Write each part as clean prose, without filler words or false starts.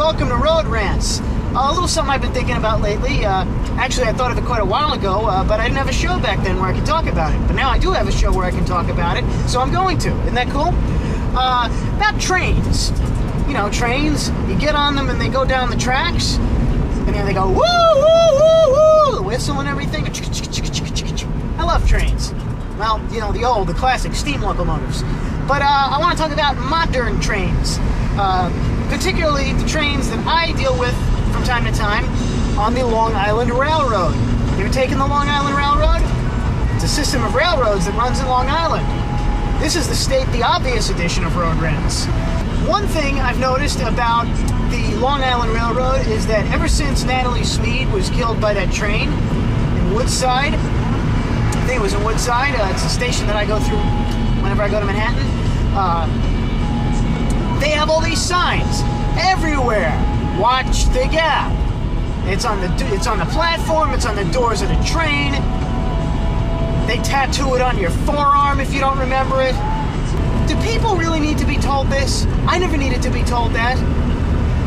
welcome to Road Rants. A little something I've been thinking about lately. Actually, I thought of it quite a while ago, but I didn't have a show back then where I could talk about it. But now I do have a show where I can talk about it, so I'm going to. Isn't that cool? About trains. You know, trains, you get on them and they go down the tracks, and then they go, woo, woo, woo, woo, the whistle and everything. I love trains. Well, you know, the classic steam locomotives. But I want to talk about modern trains. Particularly the trains that I deal with from time to time on the Long Island Railroad. You ever taken the Long Island Railroad? It's a system of railroads that runs in Long Island. This is the State the Obvious edition of Road Rants. One thing I've noticed about the Long Island Railroad is that ever since Natalie Smead was killed by that train in Woodside, I think it was in Woodside, it's a station that I go through whenever I go to Manhattan, they have all these signs everywhere. Watch the gap. It's on the platform. It's on the doors of the train. They tattoo it on your forearm if you don't remember it. Do people really need to be told this? I never needed to be told that.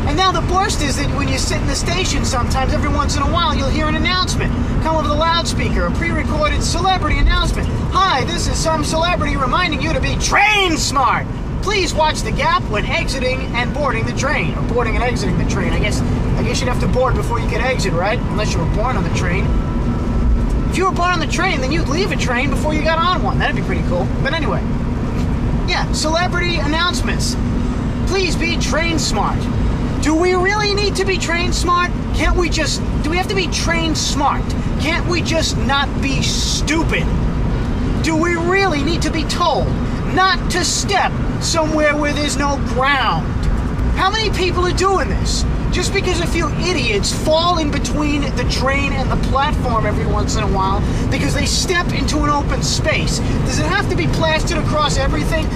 And now the worst is that when you sit in the station, sometimes every once in a while you'll hear an announcement come over the loudspeaker, a pre-recorded celebrity announcement. Hi, this is some celebrity reminding you to be train smart. Please watch the gap when exiting and boarding the train, or boarding and exiting the train. I guess you'd have to board before you could exit, right? Unless you were born on the train. If you were born on the train, then you'd leave a train before you got on one. That'd be pretty cool. But anyway, yeah, celebrity announcements. Please be train smart. Do we really need to be train smart? Do we have to be train smart? Can't we just not be stupid? Do we really need to be told not to step somewhere where there's no ground? How many people are doing this? Just because a few idiots fall in between the train and the platform every once in a while because they step into an open space. Does it have to be plastered across everything?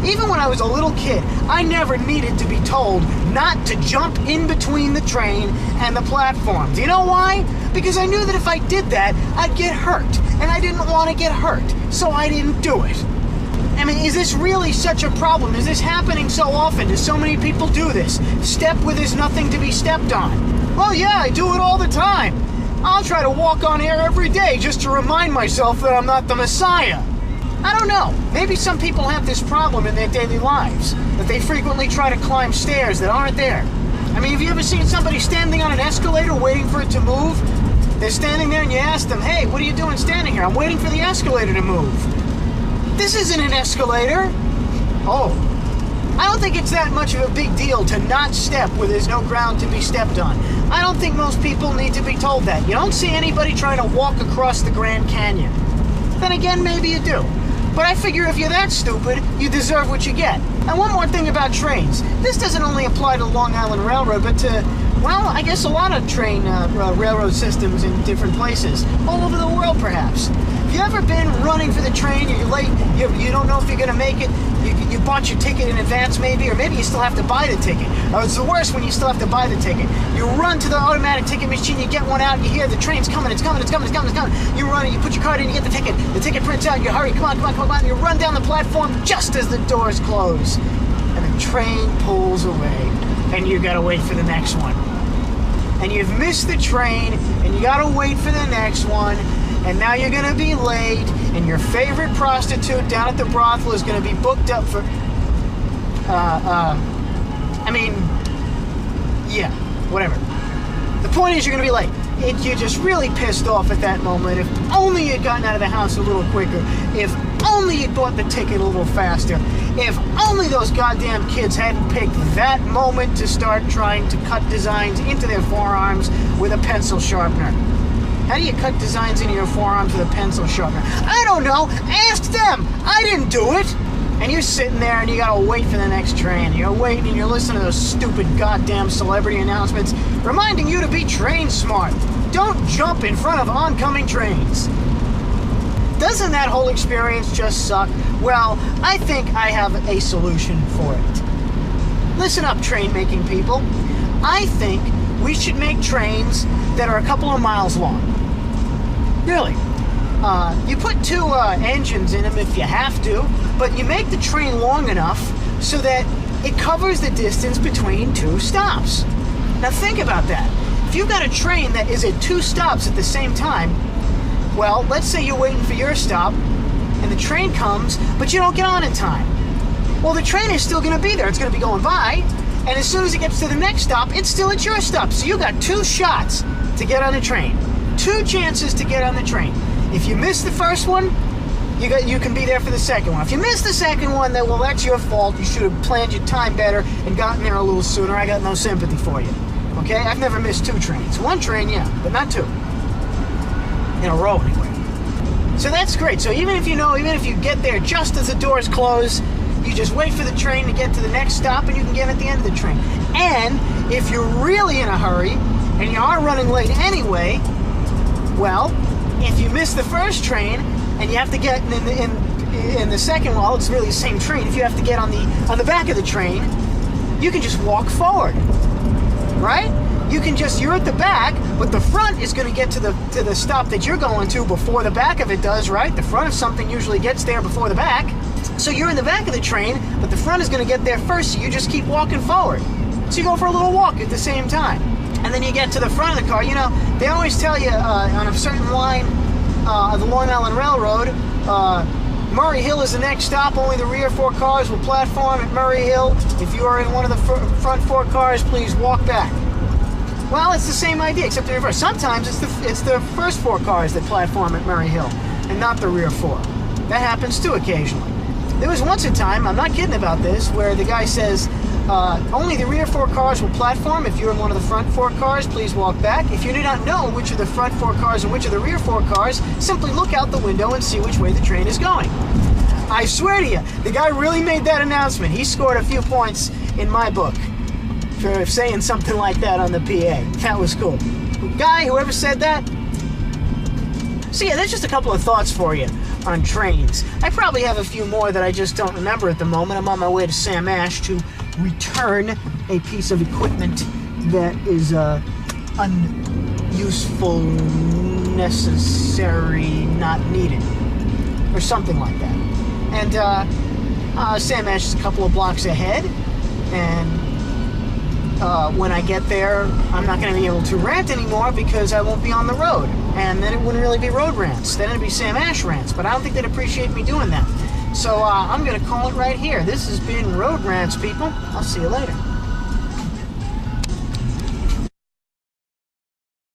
Even when I was a little kid, I never needed to be told not to jump in between the train and the platform. Do you know why? Because I knew that if I did that, I'd get hurt. And I didn't want to get hurt, so I didn't do it. I mean, is this really such a problem? Is this happening so often? Do so many people do this? Step where there's nothing to be stepped on. Well, yeah, I do it all the time. I'll try to walk on air every day just to remind myself that I'm not the Messiah. I don't know. Maybe some people have this problem in their daily lives, that they frequently try to climb stairs that aren't there. I mean, have you ever seen somebody standing on an escalator waiting for it to move? They're standing there and you ask them, hey, what are you doing standing here? I'm waiting for the escalator to move. This isn't an escalator. Oh, I don't think it's that much of a big deal to not step where there's no ground to be stepped on. I don't think most people need to be told that. You don't see anybody trying to walk across the Grand Canyon. Then again, maybe you do. But I figure if you're that stupid, you deserve what you get. And one more thing about trains. This doesn't only apply to Long Island Railroad, but to, well, I guess a lot of train railroad systems in different places. All over the world, perhaps. Have you ever been running for the train, you're late, you don't know if you're going to make it, you bought your ticket in advance maybe, or maybe you still have to buy the ticket. It's the worst when you still have to buy the ticket. You run to the automatic ticket machine, you get one out, you hear the train's coming, it's coming. You run and you put your card in, you get the ticket prints out, you hurry, come on, you run down the platform just as the doors close. And the train pulls away, and you got to wait for the next one. And you've missed the train, and you got to wait for the next one. And now you're going to be late, and your favorite prostitute down at the brothel is going to be booked up for, whatever. The point is you're going to be late. You're just really pissed off at that moment. If only you'd gotten out of the house a little quicker. If only you'd bought the ticket a little faster. If only those goddamn kids hadn't picked that moment to start trying to cut designs into their forearms with a pencil sharpener. How do you cut designs into your forearms with a pencil sharpener? I don't know. Ask them. I didn't do it. And you're sitting there and you gotta wait for the next train. You're waiting and you're listening to those stupid goddamn celebrity announcements reminding you to be train smart. Don't jump in front of oncoming trains. Doesn't that whole experience just suck? Well, I think I have a solution for it. Listen up, train-making people. I think we should make trains that are a couple of miles long. Really. You put two engines in them if you have to, but you make the train long enough so that it covers the distance between 2 stops. Now think about that. If you've got a train that is at 2 stops at the same time, well, let's say you're waiting for your stop, and the train comes, but you don't get on in time. Well, the train is still going to be there. It's going to be going by, and as soon as it gets to the next stop, it's still at your stop. So you got 2 shots to get on the train. 2 chances to get on the train. If you miss the first one, you can be there for the second one. If you miss the second one, then, well, that's your fault. You should have planned your time better and gotten there a little sooner. I got no sympathy for you. Okay? I've never missed 2 trains. 1 train, yeah, but not 2. In a row, anyway. So that's great. So even if you get there just as the doors close, you just wait for the train to get to the next stop, and you can get at the end of the train. And if you're really in a hurry, and you are running late anyway, well, if you miss the first train, and you have to get in the second, well, it's really the same train. If you have to get on the back of the train, you can just walk forward, right? You're at the back, but the front is going to get to the stop that you're going to before the back of it does, right? The front of something usually gets there before the back. So you're in the back of the train, but the front is going to get there first, so you just keep walking forward. So you go for a little walk at the same time. And then you get to the front of the car. You know, they always tell you on a certain line of the Long Island Railroad, Murray Hill is the next stop. Only the rear 4 cars will platform at Murray Hill. If you are in one of the front 4 cars, please walk back. Well, it's the same idea, except in reverse. Sometimes it's the first 4 cars that platform at Murray Hill, and not the rear 4. That happens too occasionally. There was once a time, I'm not kidding about this, where the guy says, only the rear 4 cars will platform. If you're in one of the front 4 cars, please walk back. If you do not know which are the front 4 cars and which are the rear 4 cars, simply look out the window and see which way the train is going. I swear to you, the guy really made that announcement. He scored a few points in my book for saying something like that on the PA. That was cool. Guy, whoever said that. So yeah, that's just a couple of thoughts for you on trains. I probably have a few more that I just don't remember at the moment. I'm on my way to Sam Ash to return a piece of equipment that is unuseful, necessary, not needed, or something like that. And Sam Ash is a couple of blocks ahead, and when I get there, I'm not going to be able to rant anymore because I won't be on the road. And then it wouldn't really be road rants. Then it'd be Sam Ash rants. But I don't think they'd appreciate me doing that. So I'm going to call it right here. This has been Road Rants, people. I'll see you later.